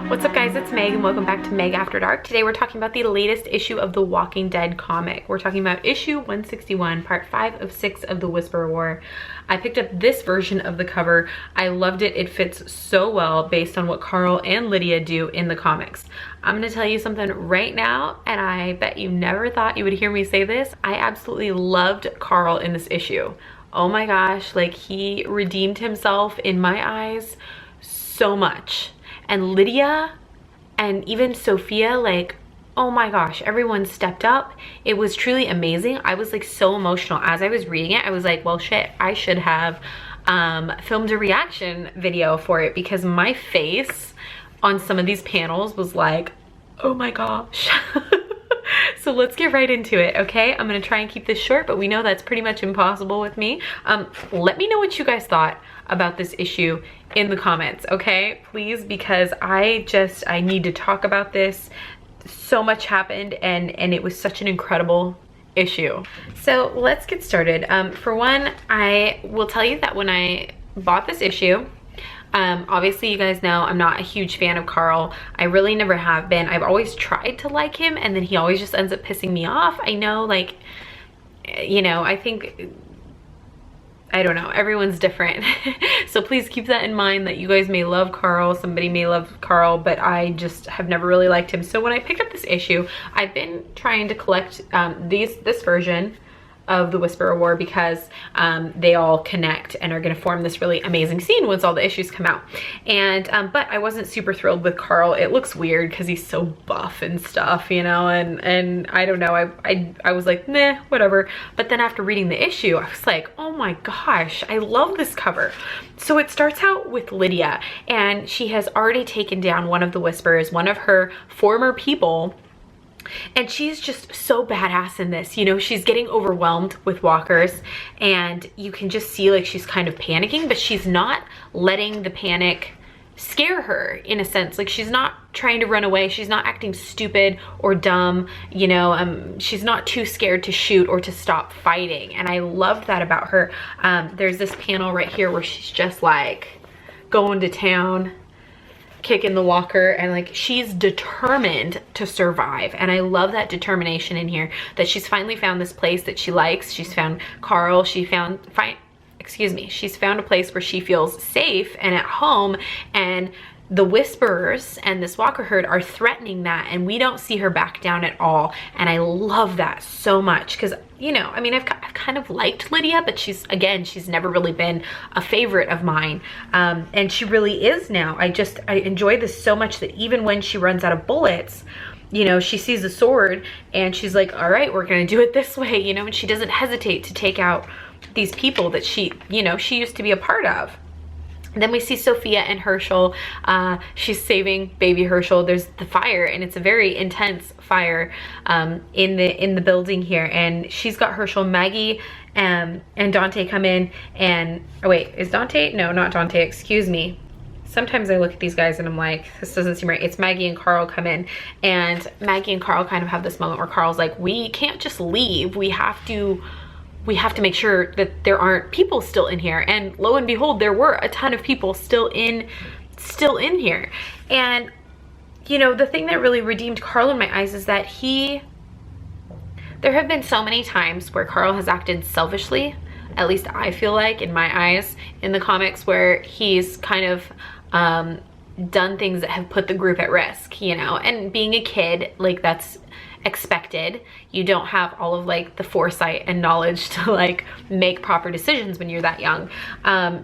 What's up guys, it's Meg and welcome back to Meg After Dark. Today we're talking about the latest issue of the Walking Dead comic. We're talking about issue 161, part 5 of 6 of the Whisperer War. I picked up this version of the cover. I loved it. It fits so well based on what Carl and Lydia do in the comics. I'm gonna tell you something right now, and I bet you never thought you would hear me say this. I absolutely loved Carl in this issue. Oh my gosh, like he redeemed himself in my eyes so much. And Lydia and even Sophia, like, oh my gosh, everyone stepped up. It was truly amazing. I was like so emotional as I was reading it. I was like, well shit, I should have filmed a reaction video for it, because my face on some of these panels was like, oh my gosh. So let's get right into it, okay? I'm gonna try and keep this short, but we know that's pretty much impossible with me. Let me know what you guys thought about this issue in the comments, okay? Please, because I need to talk about this. So much happened, and it was such an incredible issue. So let's get started. For one, I will tell you that when I bought this issue, obviously you guys know I'm not a huge fan of Carl. I really never have been. I've always tried to like him, and then he always just ends up pissing me off. I know, like, you know, I think, I don't know, everyone's different. So please keep that in mind, that you guys may love Carl, somebody may love Carl, but I just have never really liked him. So when I picked up this issue, I've been trying to collect this version of the Whisperer War, because they all connect and are going to form this really amazing scene once all the issues come out. And but I wasn't super thrilled with Carl. It looks weird because he's so buff and stuff, you know, and I don't know, I was like, meh, whatever. But then after reading the issue, I was like, oh my gosh, I love this cover. So it starts out with Lydia, and she has already taken down one of the Whisperers, one of her former people. And she's just so badass in this, you know. She's getting overwhelmed with walkers, and you can just see like she's kind of panicking, but she's not letting the panic scare her, in a sense. Like, she's not trying to run away, she's not acting stupid or dumb, you know. She's not too scared to shoot or to stop fighting, and I love that about her. There's this panel right here where she's just like going to town, kicking the walker, and like she's determined to survive. And I love that determination in here, that she's finally found this place that she likes. She's found Carl. She's found a place where she feels safe and at home, and the Whisperers and this walker herd are threatening that, and we don't see her back down at all. And I love that so much, because, you know, I mean, I've kind of liked Lydia, but she's never really been a favorite of mine, and she really is now. I enjoy this so much, that even when she runs out of bullets, you know, she sees a sword and she's like, all right, we're gonna do it this way, you know. And she doesn't hesitate to take out these people that she used to be a part of. Then we see Sophia and Herschel. She's saving baby Herschel. There's the fire, and it's a very intense fire in the building here. And she's got Herschel. Maggie and Dante come in, and oh wait, is Dante? No, not Dante, excuse me. Sometimes I look at these guys and I'm like, this doesn't seem right. It's Maggie and Carl come in, and Maggie and Carl kind of have this moment where Carl's like, we can't just leave. We have to make sure that there aren't people still in here. And lo and behold, there were a ton of people still in here. And, you know, the thing that really redeemed Carl in my eyes is that there have been so many times where Carl has acted selfishly, at least I feel like, in my eyes, in the comics, where he's kind of done things that have put the group at risk, you know. And being a kid, like, that's expected. You don't have all of like the foresight and knowledge to like make proper decisions when you're that young.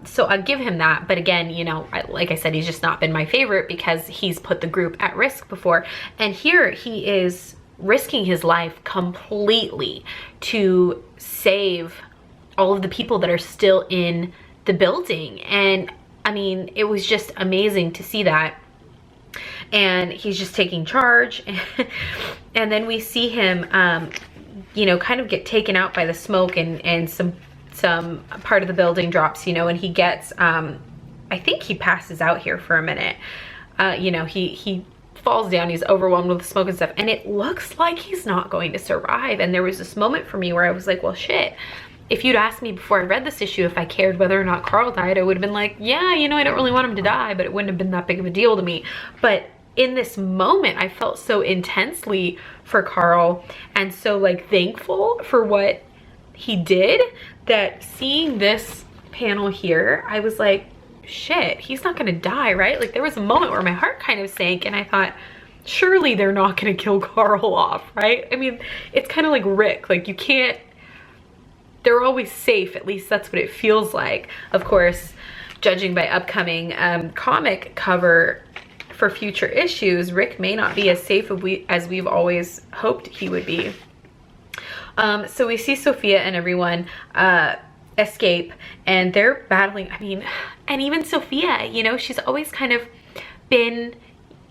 So I give him that. But again, you know, like I said, he's just not been my favorite because he's put the group at risk before. And here he is risking his life completely to save all of the people that are still in the building. And I mean, it was just amazing to see that. And he's just taking charge. And then we see him, you know, kind of get taken out by the smoke, and some part of the building drops, you know, and he gets, I think he passes out here for a minute. You know, he falls down, he's overwhelmed with the smoke and stuff, and it looks like he's not going to survive. And there was this moment for me where I was like, well, shit. If you'd asked me before I read this issue if I cared whether or not Carl died, I would have been like, yeah, you know, I don't really want him to die, but it wouldn't have been that big of a deal to me. But in this moment, I felt so intensely for Carl and so like thankful for what he did, that seeing this panel here, I was like, shit, he's not gonna die, right? Like there was a moment where my heart kind of sank and I thought, surely they're not gonna kill Carl off, right? I mean, it's kind of like Rick, like you can't, they're always safe, at least that's what it feels like. Of course, judging by upcoming comic cover for future issues, Rick may not be as safe as we've always hoped he would be. So we see Sophia and everyone escape, and they're battling. I mean, and even Sophia, you know, she's always kind of been,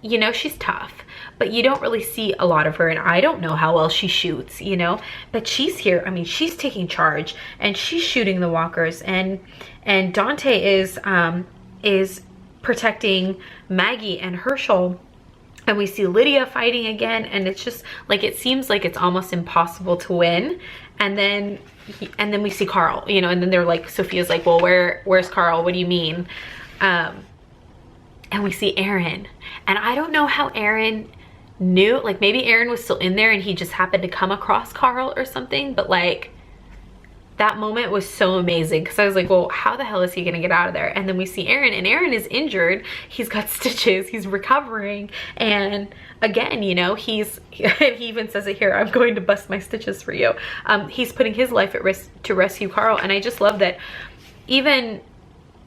you know, she's tough, but you don't really see a lot of her, and I don't know how well she shoots, you know, but she's here. I mean, she's taking charge and she's shooting the walkers, and Dante is protecting Maggie and Herschel, and we see Lydia fighting again, and it's just like, it seems like it's almost impossible to win. And then we see Carl, you know, and then they're like, Sophia's like, well, where's Carl? What do you mean? And we see Aaron, and I don't know how Aaron knew, like maybe Aaron was still in there and he just happened to come across Carl or something, but like that moment was so amazing because I was like, well, how the hell is he gonna get out of there? And then we see Aaron, and Aaron is injured. He's got stitches, he's recovering, and again, you know, he even says it here, I'm going to bust my stitches for you. He's putting his life at risk to rescue Carl, and I just love that even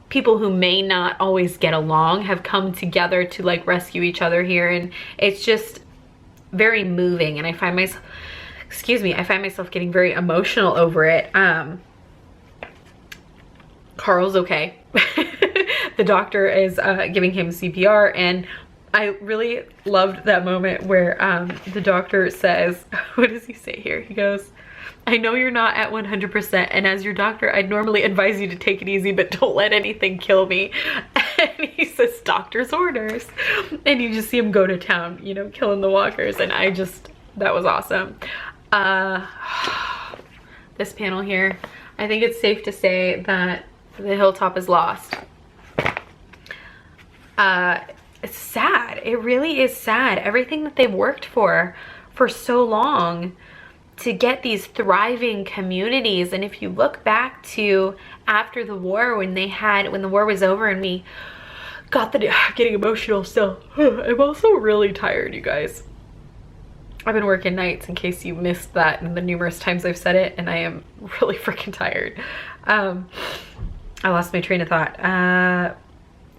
people who may not always get along have come together to like rescue each other here, and it's just very moving, and I find myself, I find myself getting very emotional over it. Carl's okay. The doctor is giving him CPR, and I really loved that moment where the doctor says, what does he say here? He goes, I know you're not at 100%, and as your doctor, I'd normally advise you to take it easy, but don't let anything kill me. And he says, doctor's orders. And you just see him go to town, you know, killing the walkers, and I just, that was awesome. This panel here, I think it's safe to say that the hilltop is lost. It's sad. It really is sad. Everything that they've worked for so long to get these thriving communities. And if you look back to after the war, when the war was over, and we got getting emotional still. I'm also really tired, you guys. I've been working nights, in case you missed that in the numerous times I've said it, and I am really freaking tired. I lost my train of thought.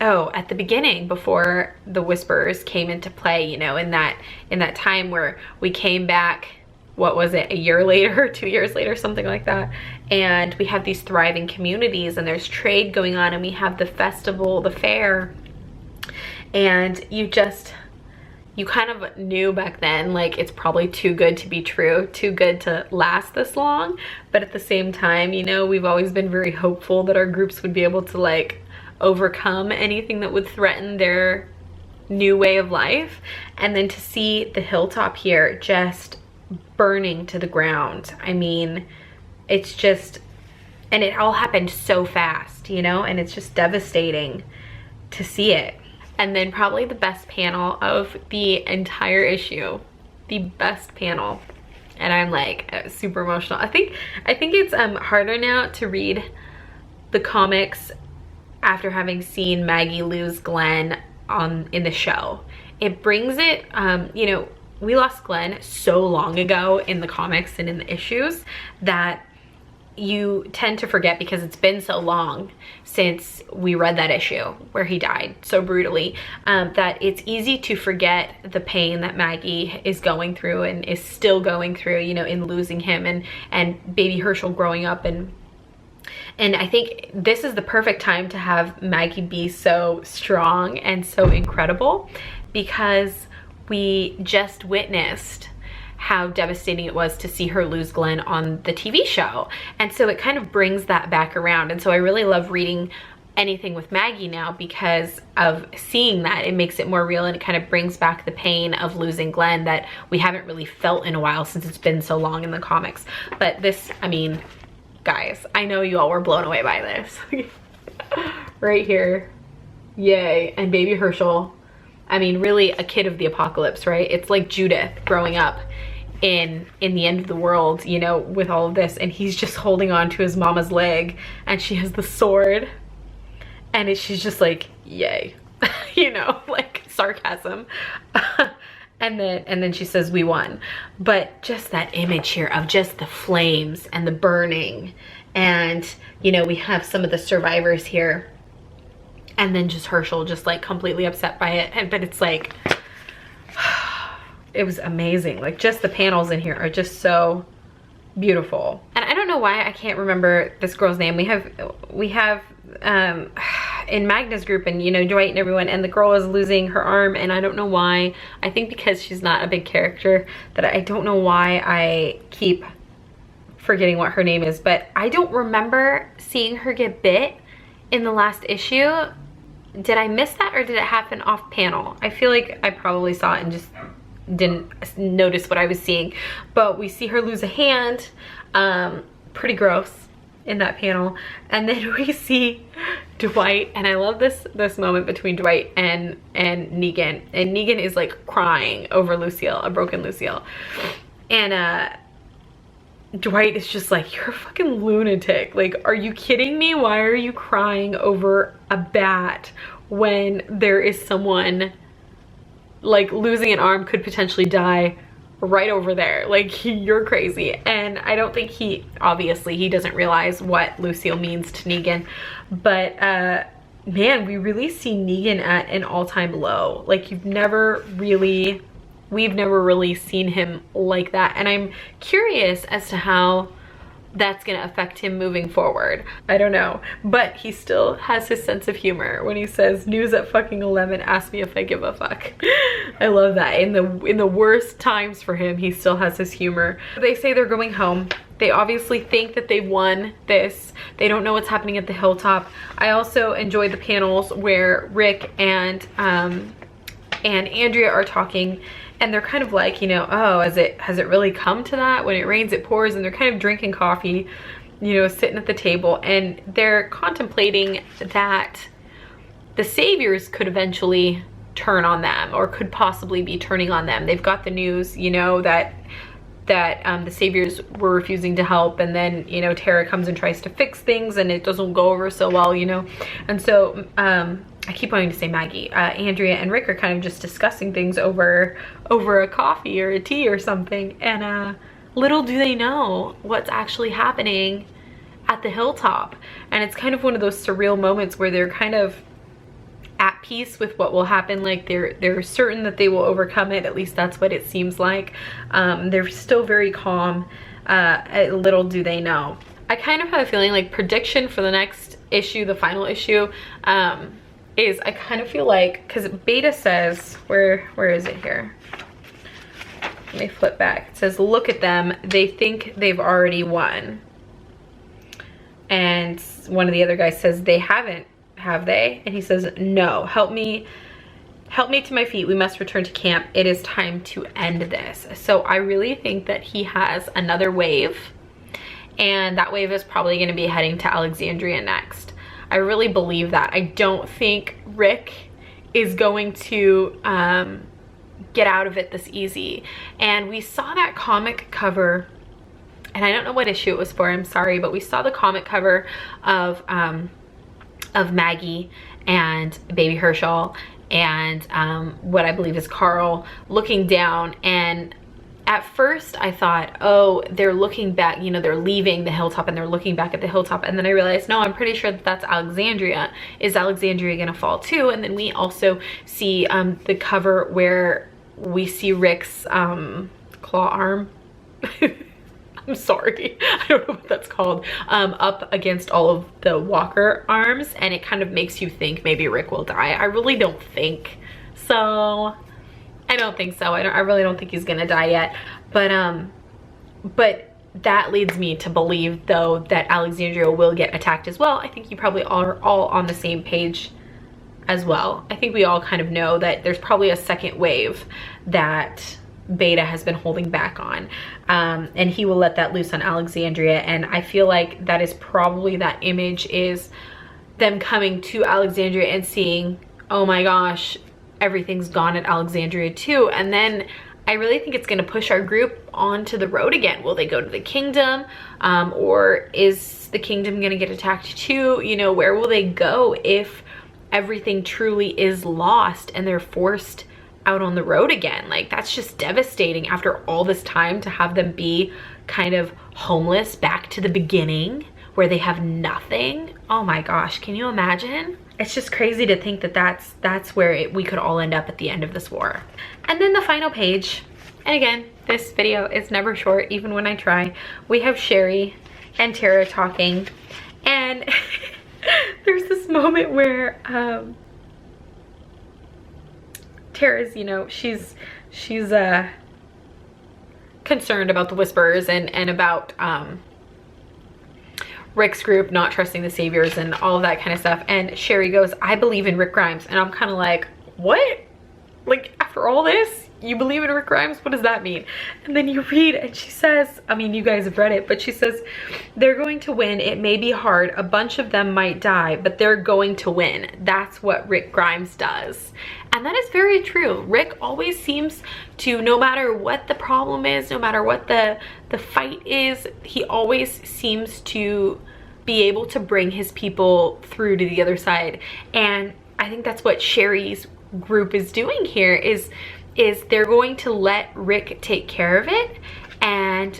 Oh, at the beginning, before the Whisperers came into play, you know, in that time where we came back, what was it, a year later, 2 years later, something like that, and we have these thriving communities, and there's trade going on, and we have the festival, the fair, and you kind of knew back then, like, it's probably too good to be true, too good to last this long. But at the same time, you know, we've always been very hopeful that our groups would be able to like overcome anything that would threaten their new way of life. And then to see the hilltop here just burning to the ground, I mean, it's just, and it all happened so fast, you know, and it's just devastating to see it. And then probably the best panel of the entire issue, the best panel, and I'm like super emotional. I think it's harder now to read the comics after having seen Maggie lose Glenn in the show. It brings it, you know, we lost Glenn so long ago in the comics and in the issues that you tend to forget, because it's been so long since we read that issue where he died so brutally, that it's easy to forget the pain that Maggie is going through and is still going through, you know, in losing him and baby Herschel growing up. And I think this is the perfect time to have Maggie be so strong and so incredible, because we just witnessed how devastating it was to see her lose Glenn on the TV show. And so it kind of brings that back around. And so I really love reading anything with Maggie now because of seeing that. It makes it more real, and it kind of brings back the pain of losing Glenn that we haven't really felt in a while since it's been so long in the comics. But this, I mean, guys, I know you all were blown away by this. Right here, yay. And baby Herschel, I mean, really a kid of the apocalypse, right? It's like Judith growing up in the end of the world, you know, with all of this, and he's just holding on to his mama's leg, and she has the sword, and she's just like, yay. You know, like sarcasm. And then she says, we won. But just that image here of just the flames and the burning, and you know, we have some of the survivors here, and then just Herschel just like completely upset by it. But it's like, it was amazing. Like, just the panels in here are just so beautiful. And I don't know why I can't remember this girl's name. We have in Magna's group, and you know, Dwight and everyone, and the girl is losing her arm, and I don't know why. I think because she's not a big character, that I don't know why I keep forgetting what her name is, but I don't remember seeing her get bit in the last issue. Did I miss that, or did it happen off panel? I feel like I probably saw it and just didn't notice what I was seeing. But we see her lose a hand, pretty gross in that panel. And then we see Dwight, and I love this moment between Dwight and Negan. And Negan is like crying over Lucille, a broken Lucille. And Dwight is just like, you're a fucking lunatic. Like, are you kidding me? Why are you crying over a bat when there is someone like losing an arm, could potentially die right over there? Like, you're crazy. And I don't think obviously he doesn't realize what Lucille means to Negan, but man, we really see Negan at an all-time low. Like, we've never really seen him like that, and I'm curious as to how that's gonna affect him moving forward. I don't know, but he still has his sense of humor when he says, news at fucking 11, ask me if I give a fuck. I love that. In the worst times for him, he still has his humor. They say they're going home. They obviously think that they've won this. They don't know what's happening at the hilltop. I also enjoyed the panels where Rick and Andrea are talking, and they're kind of like, you know, oh, has it really come to that? When it rains, it pours. And they're kind of drinking coffee, you know, sitting at the table, and they're contemplating that the saviors could eventually turn on them, or could possibly be turning on them. They've got the news, you know, that the saviors were refusing to help, and then, you know, Tara comes and tries to fix things, and it doesn't go over so well, you know. And so I keep wanting to say Maggie. Andrea and Rick are kind of just discussing things over a coffee or a tea or something, and little do they know what's actually happening at the hilltop. And it's kind of one of those surreal moments where they're kind of at peace with what will happen. Like, they're certain that they will overcome it. At least that's what it seems like. They're still very calm. Little do they know. I kind of have a feeling like prediction for the next issue, the final issue, is I kind of feel like, because Beta says, where is it here? Let me flip back. It says, look at them. They think they've already won. And one of the other guys says, they haven't, have they? And he says, no, help me to my feet. We must return to camp. It is time to end this. So I really think that he has another wave, and that wave is probably going to be heading to Alexandria next. I really believe that. I don't think Rick is going to get out of it this easy. And we saw that comic cover, and I don't know what issue it was for, I'm sorry, but we saw the comic cover of Maggie and baby Herschel and what I believe is Carl looking down. And at first I thought, oh, they're looking back, you know, they're leaving the hilltop and they're looking back at the hilltop. And then I realized, no, I'm pretty sure that that's Alexandria. Is Alexandria gonna fall too? And then we also see the cover where we see Rick's claw arm. I'm sorry, I don't know what that's called, up against all of the walker arms, and it kind of makes you think maybe Rick will die. I really don't think so. I don't think so. I really don't think he's gonna die yet. But that leads me to believe, though, that Alexandria will get attacked as well. I think you probably are all on the same page as well. I think we all kind of know that there's probably a second wave that Beta has been holding back on, and he will let that loose on Alexandria. And I feel like that is probably, that image is them coming to Alexandria and seeing, oh my gosh, everything's gone at Alexandria too. And then I really think it's gonna push our group onto the road again. Will they go to the kingdom? Or is the kingdom gonna get attacked too? You know, where will they go if everything truly is lost and they're forced out on the road again? Like, that's just devastating after all this time to have them be kind of homeless back to the beginning where they have nothing. Oh my gosh, can you imagine? It's just crazy to think that that's where we could all end up at the end of this war. And then the final page, and again, this video is never short, even when I try. We have Sherry and Tara talking, and there's this moment where Tara's, you know, she's concerned about the Whisperers and about Rick's group not trusting the Saviors and all of that kind of stuff. And Sherry goes, I believe in Rick Grimes. And I'm kind of like, what? Like, after all this, you believe in Rick Grimes? What does that mean? And then you read and she says, I mean, you guys have read it, but she says, they're going to win. It may be hard. A bunch of them might die, but they're going to win. That's what Rick Grimes does. And that is very true. Rick always seems to, no matter what the problem is, no matter what the fight is, he always seems to be able to bring his people through to the other side. And I think that's what Sherry's group is doing here, is they're going to let Rick take care of it. And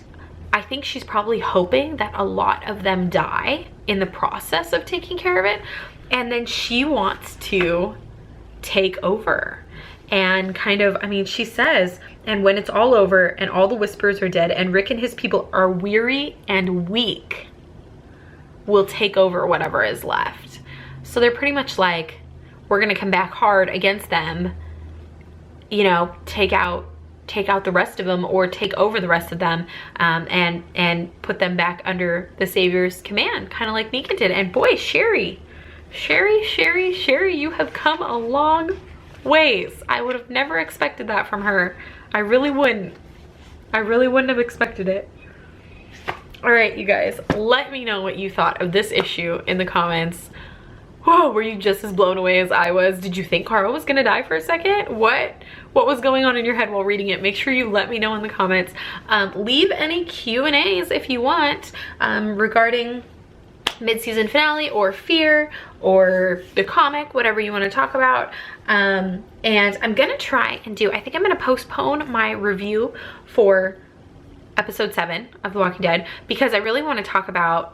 I think she's probably hoping that a lot of them die in the process of taking care of it. And then she wants to take over and kind of, I mean, she says, and when it's all over and all the Whisperers are dead and Rick and his people are weary and weak, we'll take over whatever is left. So they're pretty much like, we're gonna come back hard against them, you know, take out the rest of them or take over the rest of them, and put them back under the Savior's command, kind of like Nika did. And boy, Sherry, you have come a long ways. I would have never expected that from her. I really wouldn't have expected it. All right, you guys, let me know what you thought of this issue in the comments. Whoa, were you just as blown away as I was? Did you think Carl was gonna die for a second? What was going on in your head while reading it? Make sure you let me know in the comments. Leave any Q&As if you want, regarding mid-season finale or Fear or the comic, whatever you want to talk about. And I'm gonna try and I think I'm gonna postpone my review for episode 7 of The Walking Dead because I really want to talk about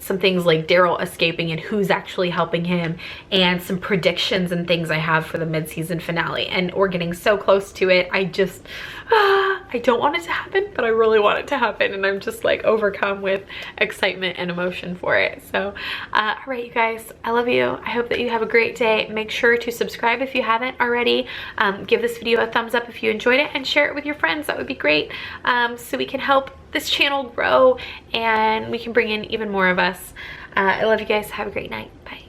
some things like Daryl escaping and who's actually helping him, and some predictions and things I have for the mid-season finale. And we're getting so close to it. I just I don't want it to happen, but I really want it to happen, and I'm just like overcome with excitement and emotion for it. So all right, you guys, I love you. I hope that you have a great day. Make sure to subscribe if you haven't already. Give this video a thumbs up if you enjoyed it, and share it with your friends. That would be great, so we can help this channel grow and we can bring in even more of us. I love you guys. Have a great night. Bye.